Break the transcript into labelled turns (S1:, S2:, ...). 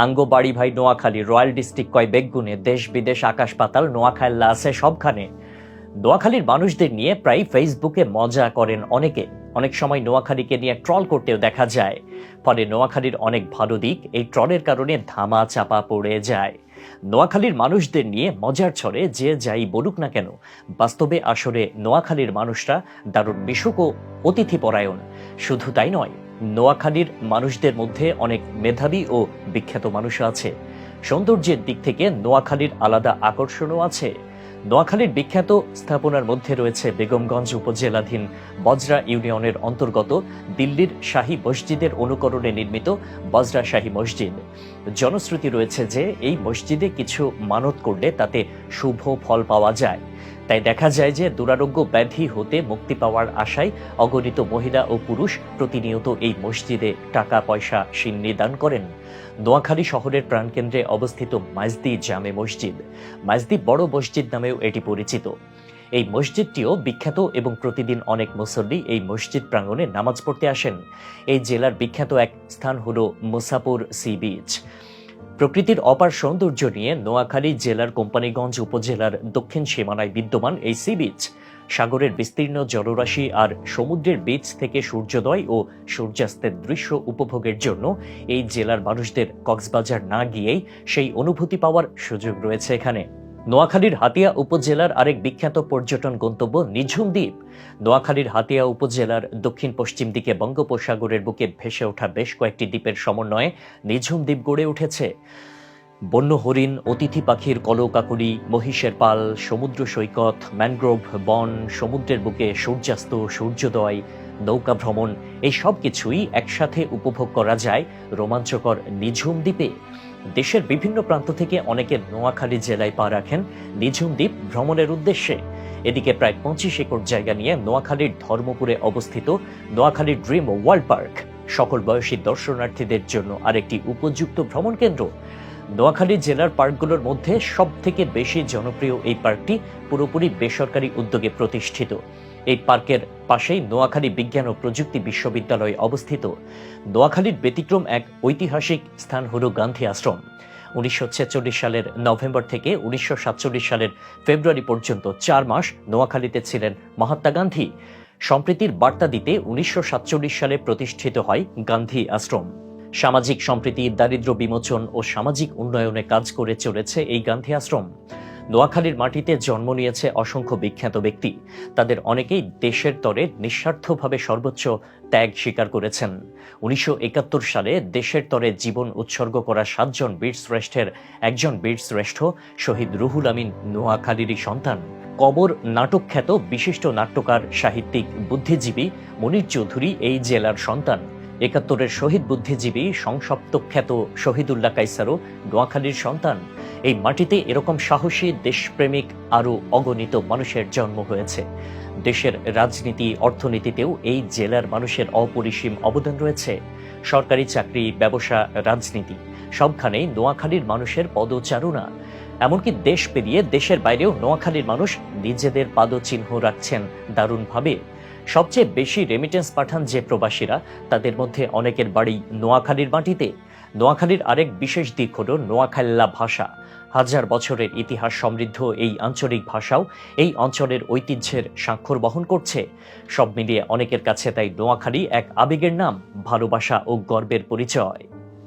S1: আঙ্গ বাড়ি ভাই নোয়াখালী, রয়্যাল ডিস্ট্রিক্ট কয় বেগুনে, দেশ বিদেশ আকাশ পাতাল নোয়াখাল্লা আছে সবখানে। নোয়াখালীর মানুষদের নিয়ে প্রায় ফেসবুকে মজা করেন অনেকে, অনেক সময় নোয়াখালীকে নিয়ে ট্রল করতেও দেখা যায়। ফলে নোয়াখালীর অনেক ভালো দিক এই ট্রলের কারণে ধামা চাপা পড়ে যায়। নোয়াখালীর মানুষদের নিয়ে মজার ছড়ে যে যাই বলুক না কেন, বাস্তবে আসলে নোয়াখালীর মানুষরা দারুণ মিশুক ও অতিথিপরায়ণ। শুধু তাই নয়, নোয়াখালীর মানুষদের মধ্যে অনেক মেধাবী ও বিখ্যাত মানুষ আছে। সৌন্দর্যের দিক থেকে নোয়াখালীর আলাদা আকর্ষণও আছে। নোয়াখালীর বিখ্যাত স্থাপনার মধ্যে রয়েছে বেগমগঞ্জ উপজেলাধীন বজরা ইউনিয়নের অন্তর্গত দিল্লির শাহী মসজিদের অনুকরণে নির্মিত বজরা শাহী মসজিদ। জনশ্রুতি রয়েছে যে এই মসজিদে কিছু মানত করলে তাতে শুভ ফল পাওয়া যায়। তাই দেখা যায় যে দুরারোগ্য ব্যাধি হতে মুক্তি পাওয়ার আশায় অগণিত মহিলা ও পুরুষ প্রতিনিয়ত এই মসজিদে টাকা পয়সা সিন্নি দান করেন। নোয়াখালী শহরের প্রাণকেন্দ্রে অবস্থিত মাইজদি জামে মসজিদ, মাইজদি বড় মসজিদ নামেও এটি পরিচিত। এই মসজিদটিও বিখ্যাত এবং প্রতিদিন অনেক মুসল্লি এই মসজিদ প্রাঙ্গণে নামাজ পড়তে আসেন। এই জেলার বিখ্যাত এক স্থান হল মুসাপুর সি বিচ। প্রকৃতির অপার সৌন্দর্য নিয়ে নোয়াখালী জেলার কোম্পানীগঞ্জ উপজেলার দক্ষিণ সীমানায় বিদ্যমান এই সি বিচ সাগরের বিস্তীর্ণ জলরাশি আর সমুদ্রের বিচ থেকে সূর্যোদয় ও সূর্যাস্তের দৃশ্য উপভোগের জন্য এই জেলার মানুষদের কক্সবাজার না গিয়েই সেই অনুভূতি পাওয়ার সুযোগ রয়েছে এখানে। নোয়াখালীর হাতিয়া উপজেলার আরেক বিখ্যাত পর্যটন গন্তব্য নিঝুম দ্বীপ। নোয়াখালীর হাতিয়া উপজেলার দক্ষিণ পশ্চিম দিকে বঙ্গোপসাগরের বুকে ভেসে ওঠা বেশ কয়েকটি দ্বীপের সমন্বয়ে নিঝুম দ্বীপ গড়ে উঠেছে। বন্য হরিণ, অতিথি পাখির কলকাকলি, মহিষের পাল, সমুদ্র সৈকত, ম্যানগ্রোভ বন, সমুদ্রের বুকে সূর্যাস্ত, সূর্যোদয়, নৌকা ভ্রমণ, এই সব কিছুই একসাথে উপভোগ করা যায় রোমাঞ্চকর নিঝুম দ্বীপে। দেশের বিভিন্ন প্রান্ত থেকে অনেকে নোয়াখালী জেলায় পা রাখেন নিঝুম দ্বীপ ভ্রমণের উদ্দেশ্যে। এদিকে প্রায় 25 একর জায়গা নিয়ে নোয়াখালীর ধর্মপুরে অবস্থিত নোয়াখালী ড্রিম ওয়ার্ল্ড পার্ক সকল বয়সী দর্শনার্থীদের জন্য আরেকটি উপযুক্ত ভ্রমণ কেন্দ্র। নোয়াখালী জেলার পার্কগুলোর মধ্যে সব থেকে বেশি জনপ্রিয় এই পার্কটি পুরোপুরি বেসরকারি উদ্যোগে প্রতিষ্ঠিত। এই পার্কের পাশেই নোয়াখালী বিজ্ঞান ও প্রযুক্তি বিশ্ববিদ্যালয় অবস্থিত। নোয়াখালীর ব্যতিক্রম এক ঐতিহাসিক স্থান হল গান্ধী আশ্রম। 1946 সালের নভেম্বর থেকে 1947 সালের ফেব্রুয়ারি পর্যন্ত 4 মাস নোয়াখালীতে ছিলেন মহাত্মা গান্ধী। সম্প্রীতির বার্তা দিতে 1947 সালে প্রতিষ্ঠিত হয় গান্ধী আশ্রম। সামাজিক সম্প্রীতি, দারিদ্র্য বিমোচন ও সামাজিক উন্নয়নে কাজ করে চলেছে এই গান্ধী আশ্রম। নোয়াখালীর মাটিতে জন্ম নিয়েছে অসংখ্য বিখ্যাত ব্যক্তি। তাদের অনেকেই দেশের তরে নিঃস্বার্থভাবে সর্বোচ্চ ত্যাগ স্বীকার করেছেন। 1971 সালে দেশের তরে জীবন উৎসর্গ করা 7 জন বীর শ্রেষ্ঠের একজন বীর শ্রেষ্ঠ শহীদ রুহুল আমিন নোয়াখালীরই সন্তান। কবর নাটক খ্যাত বিশিষ্ট নাট্যকার, সাহিত্যিক, বুদ্ধিজীবী মনির চৌধুরী এই জেলার সন্তান। 71-এর শহীদ বুদ্ধিজীবী সংসপ্তক খ্যাত শহীদুল্লাহ কাইসারও নোয়াখালীর সন্তান। এই মাটিতে এরকম সাহসী দেশপ্রেমিক আরও অগণিত মানুষের জন্ম হয়েছে। দেশের রাজনীতি, অর্থনীতিতেও এই জেলার মানুষের অপরিসীম অবদান রয়েছে। সরকারি চাকরি, ব্যবসা, রাজনীতি সবখানেই নোয়াখালীর মানুষের পদচারণা। এমনকি দেশ পেরিয়ে দেশের বাইরেও নোয়াখালীর মানুষ নিজেদের পাদচিহ্ন রাখছেন দারুণভাবে। সবচেয়ে বেশি রেমিটেন্স পাঠান যে প্রবাসীরা, তাদের মধ্যে অনেকের বাড়ি নোয়াখালীর মাটিতে। নোয়াখালীর আরেক বিশেষ দিক হল নোয়াখাল্লা ভাষা। 1000 বছরের ইতিহাস সমৃদ্ধ এই আঞ্চলিক ভাষাও এই অঞ্চলের ঐতিহ্যের স্বাক্ষর বহন করছে। সব মিলিয়ে অনেকের কাছে তাই নোয়াখালী এক আবেগের নাম, ভালোবাসা ও গর্বের পরিচয়।